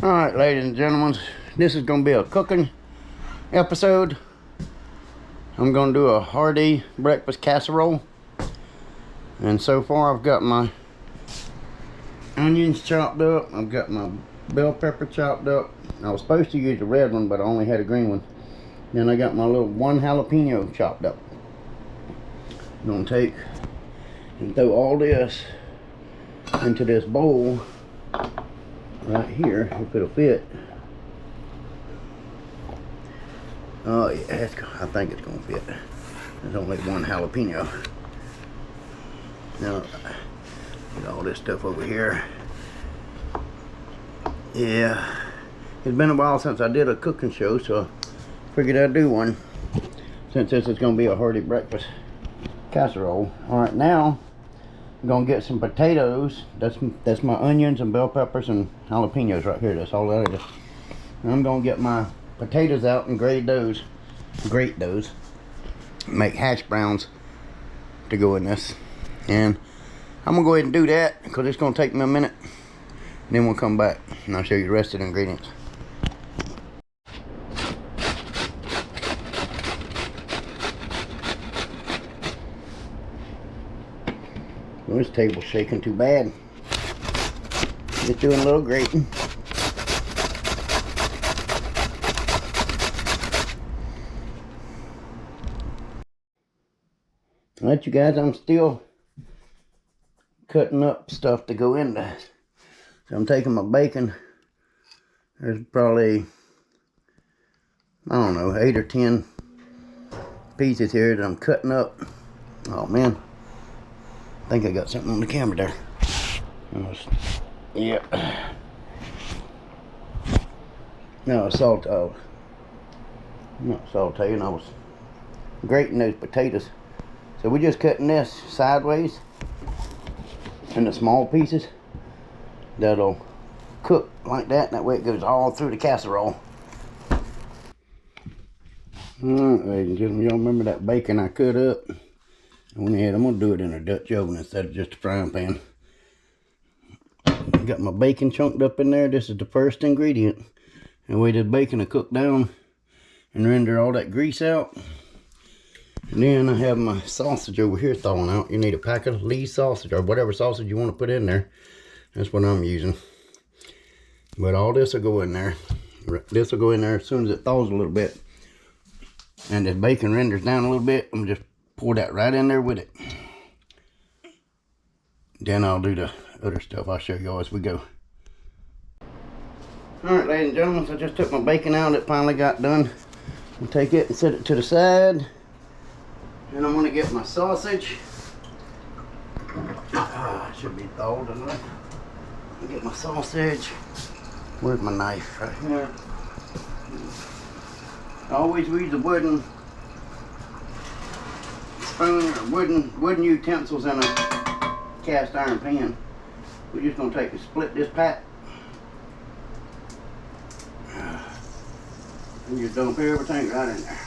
Alright, ladies and gentlemen, this is going to be a cooking episode. I'm going to do a hearty breakfast casserole. And so far I've got my onions chopped up. I've got my bell pepper chopped up. I was supposed to use a red one, but I only had a green one. Then I got my little one jalapeno chopped up. I'm going to take and throw all this into this bowl right here, if it'll fit. Oh yeah, I think it's gonna fit. There's only one jalapeno. Now, get all this stuff over here. Yeah, it's been a while since I did a cooking show, so I figured I'd do one, since this is gonna be a hearty breakfast casserole. All right, now I'm gonna get some potatoes. That's my onions and bell peppers and jalapenos right here. That's all that is. And I'm gonna get my potatoes out and grate those, make hash browns to go in this. And I'm gonna go ahead and do that because it's gonna take me a minute. And then we'll come back and I'll show you the rest of the ingredients. Well, this table's shaking too bad. Just doing a little grating. Alright, you guys, I'm still cutting up stuff to go in there. So I'm taking my bacon. There's probably, I don't know, 8 or 10 pieces here that I'm cutting up. Oh man, I think I got something on the camera there. Yeah. No, not sauteing, I was grating those potatoes. So we're just cutting this sideways into small pieces that'll cook like that. That way it goes all through the casserole. Alright, ladies and gentlemen, y'all remember that bacon I cut up? I went ahead, I'm going to do it in a Dutch oven instead of just a frying pan. Got my bacon chunked up in there. This is the first ingredient. And wait, this bacon will cook down and render all that grease out. And then I have my sausage over here thawing out. You need a pack of Lee sausage or whatever sausage you want to put in there. That's what I'm using. But all this will go in there. This will go in there as soon as it thaws a little bit. And this bacon renders down a little bit. I'm just pour that right in there with it. Then I'll do the other stuff. I'll show y'all as we go. Alright, ladies and gentlemen, so I just took my bacon out. It finally got done. I'll take it and set it to the side. And I'm going to get my sausage. Should be thawed enough. Get my sausage. Where's my knife? Right here. I always use a wooden spoon or wooden utensils in a cast iron pan. We're just going to take and split this pat. And just dump everything right in there.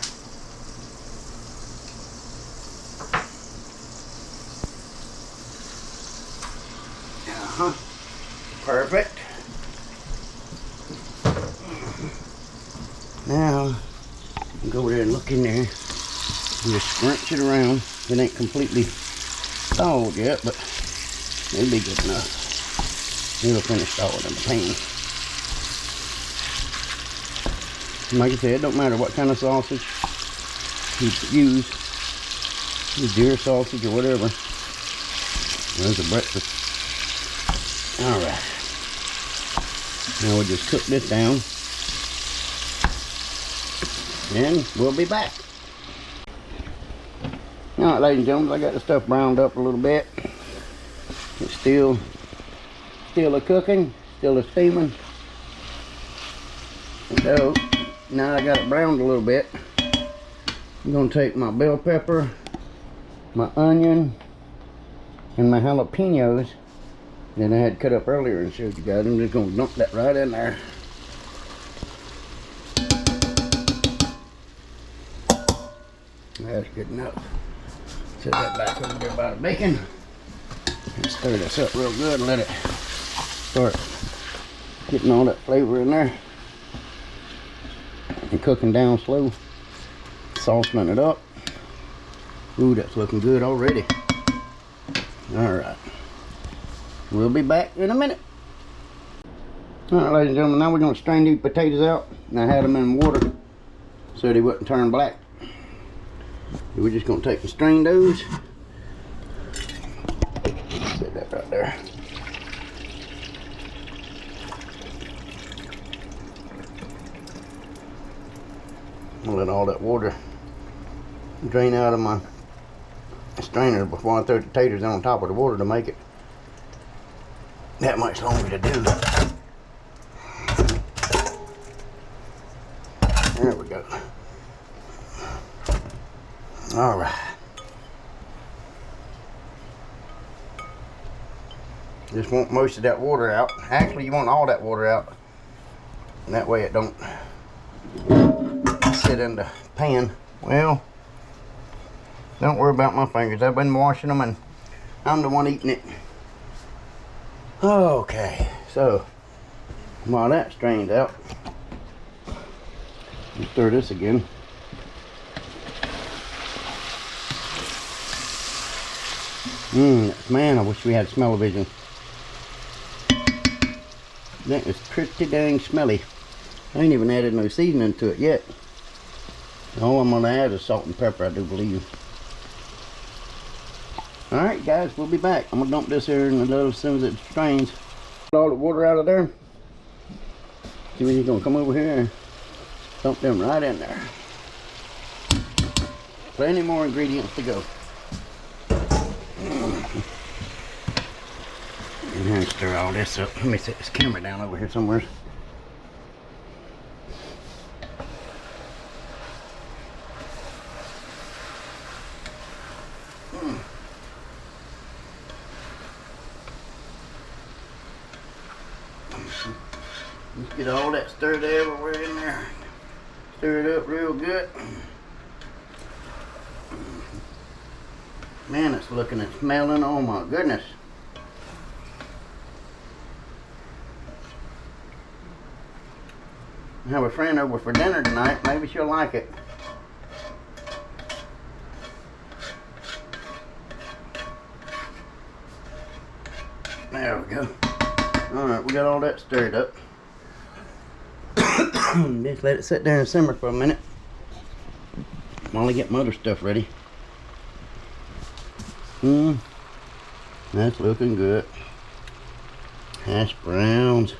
Perfect. Now, go over there and look in there. And just scrunch it around. It ain't completely thawed yet, but it'll be good enough. It'll finish thawing in the pan. And like I said, it don't matter what kind of sausage you use. Deer sausage or whatever. There's a breakfast. Alright. Now we'll just cook this down. And we'll be back. Alright, ladies and gentlemen, I got the stuff browned up a little bit. It's still a cooking, still a steaming. So now I got it browned a little bit. I'm gonna take my bell pepper, my onion, and my jalapenos that I had cut up earlier and showed you guys. I'm just gonna dump that right in there. That's good enough. Set that back over there by the bacon. And stir this up real good and let it start Getting all that flavor in there. And cooking down slow. Softening it up. Ooh, that's looking good already. Alright. We'll be back in a minute. Alright, ladies and gentlemen, now we're going to strain these potatoes out. And I had them in water so they wouldn't turn black. We're just going to take and strain those. Set that right there. I'll let all that water drain out of my strainer before I throw the potatoes on top of the water to make it that much longer to do. There we go. All right. Just want most of that water out. Actually, you want all that water out. And that way it don't sit in the pan. Well, don't worry about my fingers. I've been washing them and I'm the one eating it. Okay, so while that strains out, let's stir this again. Man, I wish we had smell-o-vision. That is pretty dang smelly. I ain't even added no seasoning to it yet. All I'm gonna add is salt and pepper, I do believe. Alright guys, we'll be back. I'm gonna dump this here in a little as soon as it strains. Get all the water out of there. See when you're gonna come over here and dump them right in there. Plenty more ingredients to go. And then stir all this up. Let me set this camera down over here somewhere. Let's get all that stirred everywhere in there. Stir it up real good. Man, it's looking and smelling. Oh my goodness. I have a friend over for dinner tonight. Maybe she'll like it. There we go. Alright, we got all that stirred up. Just let it sit there and simmer for a minute while I get my other stuff ready. That's looking good. Hash browns,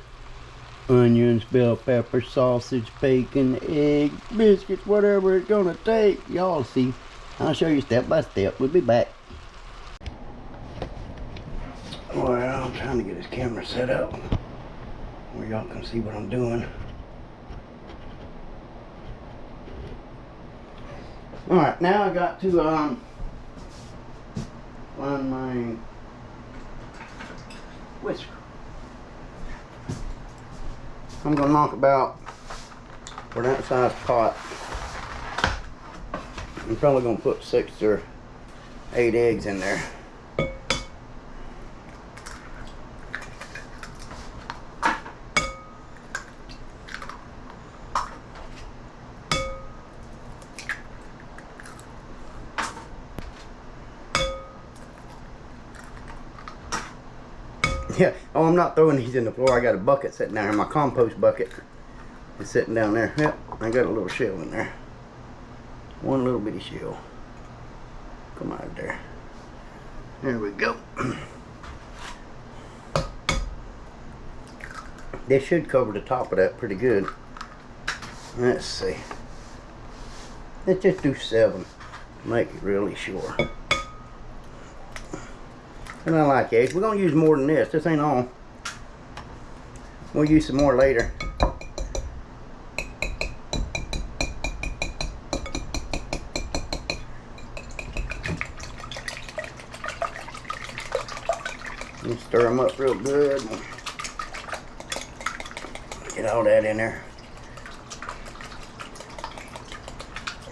onions, bell pepper, sausage, bacon, egg, biscuits, whatever it's gonna take. Y'all see. I'll show you step by step. We'll be back. Well, I'm trying to get this camera set up where y'all can see what I'm doing. Alright, now I got to find my whisker. I'm gonna knock about for that size pot. I'm probably gonna put 6 or 8 eggs in there. Yeah, oh, I'm not throwing these in the floor. I got a bucket sitting down here. My compost bucket is sitting down there. Yep, I got a little shell in there. One little bitty shell. Come out of there. There we go. This should cover the top of that pretty good. Let's see. Let's just do 7 to make it really sure. And I like eggs. We're going to use more than this. This ain't all. We'll use some more later. And stir them up real good. Get all that in there.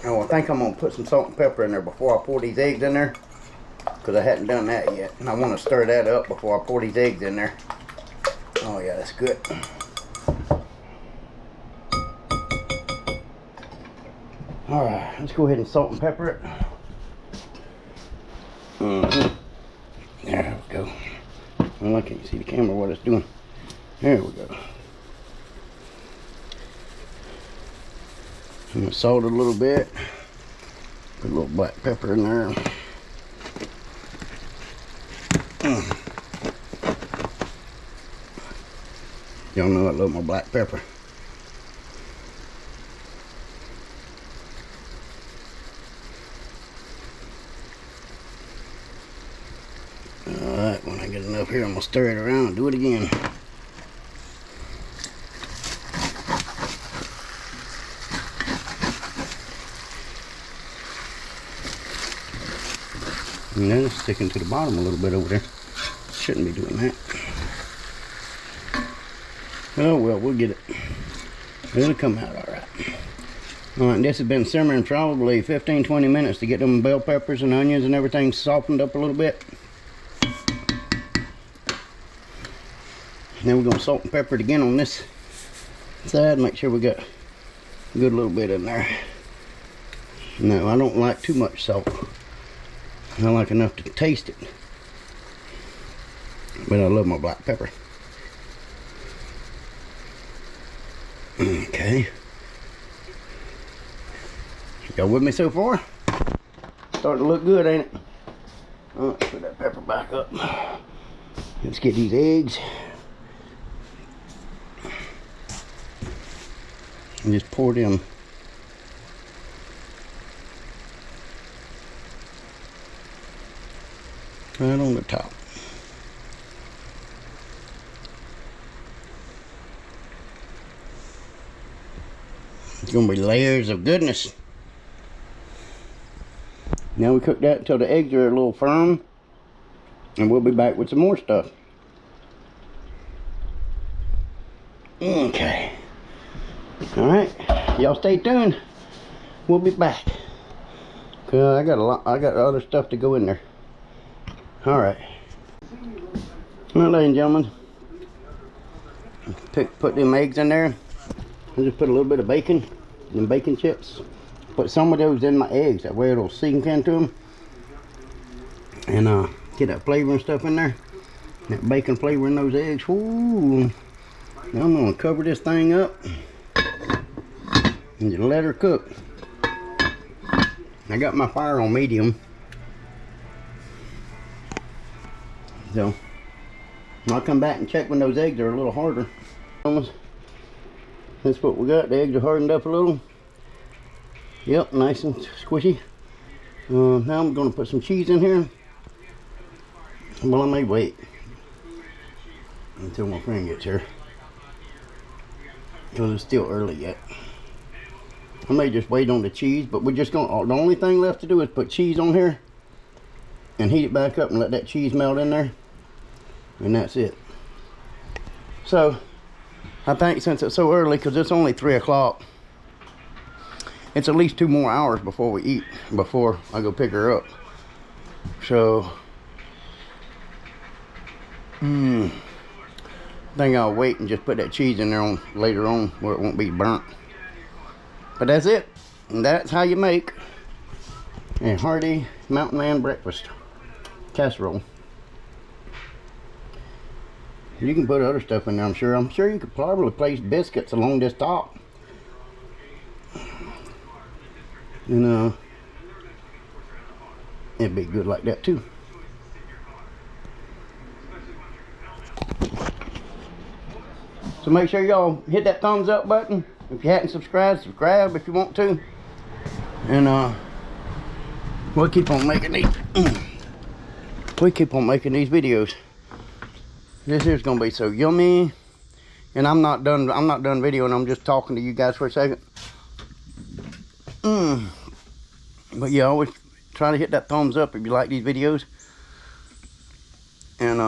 Oh, I think I'm going to put some salt and pepper in there before I pour these eggs in there. Because I hadn't done that yet. And I want to stir that up before I pour these eggs in there. Oh yeah, that's good. let's go ahead and salt and pepper it. There we go. Well, I can't see the camera what it's doing. There we go. I'm gonna salt it a little bit. Put a little black pepper in there. Y'all know I love my black pepper. Alright, when I get enough here, I'm gonna stir it around and do it again. And then it's sticking to the bottom a little bit over there. Shouldn't be doing that. Oh well, we'll get it. It'll come out alright. Alright, this has been simmering probably 15-20 minutes to get them bell peppers and onions and everything softened up a little bit. And then we're going to salt and pepper it again on this side. Make sure we got a good little bit in there. No, I don't like too much salt. I like enough to taste it. But I love my black pepper. Okay. Y'all with me so far? Starting to look good, ain't it? Let's put that pepper back up. Let's get these eggs. And just pour them right on the top. It's gonna be layers of goodness. Now we cook that until the eggs are a little firm, and we'll be back with some more stuff. Okay. All right, y'all stay tuned. We'll be back. I got other stuff to go in there. All right. All right, ladies and gentlemen. Put them eggs in there. I just put a little bit of bacon, and bacon chips. Put some of those in my eggs. That way it'll sink into them. And get that flavor and stuff in there. That bacon flavor in those eggs. Ooh. Now I'm gonna cover this thing up and just let her cook. I got my fire on medium. So I'll come back and check when those eggs are a little harder. That's what we got. The eggs are hardened up a little. Yep, nice and squishy. Now I'm going to put some cheese in here. Well, I may wait until my friend gets here, because it's still early yet. I may just wait on the cheese, but we're just going. The only thing left to do is put cheese on here and heat it back up and let that cheese melt in there, and that's it. So I think since it's so early, because it's only 3 o'clock, it's at least 2 more hours before we eat, before I go pick her up. So I think I'll wait and just put that cheese in there later on where it won't be burnt. But that's it. And that's how you make a hearty mountain man breakfast casserole. You can put other stuff in there, I'm sure. I'm sure you could probably place biscuits along this top. And it'd be good like that too. So make sure y'all hit that thumbs up button. If you hadn't subscribed, subscribe if you want to. And we'll keep on making these. We keep on making these videos. This here's gonna be so yummy. And I'm not done videoing, I'm just talking to you guys for a second. But yeah, always try to hit that thumbs up if you like these videos. And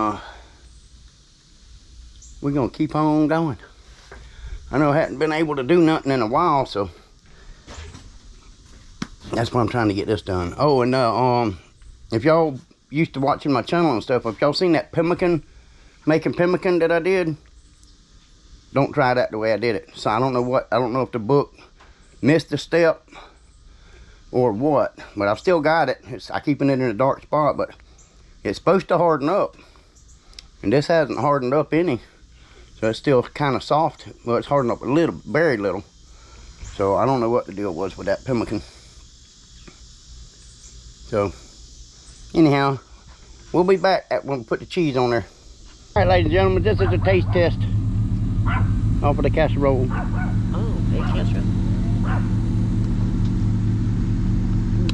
we're gonna keep on going. I know I hadn't been able to do nothing in a while, so that's why I'm trying to get this done. Oh, and if y'all used to watching my channel and stuff, if y'all seen that pemmican, making pemmican that I did, don't try that the way I did it. So I don't know if the book missed a step, or what, but I've still got it. I keeping it in a dark spot, but it's supposed to harden up, and this hasn't hardened up any, so it's still kind of soft. Well, it's hardened up a little, very little. So I don't know what the deal was with that pemmican. So anyhow, we'll be back when we put the cheese on there. All right, ladies and gentlemen, this is a taste test off of the casserole. Oh, a casserole.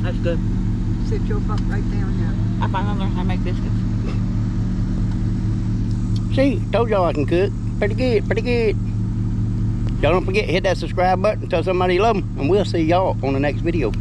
That's good. Sit your butt right down now. I finally learned how to make biscuits. See, told y'all I can cook. Pretty good, pretty good. Y'all don't forget, hit that subscribe button, tell somebody you love them, and we'll see y'all on the next video.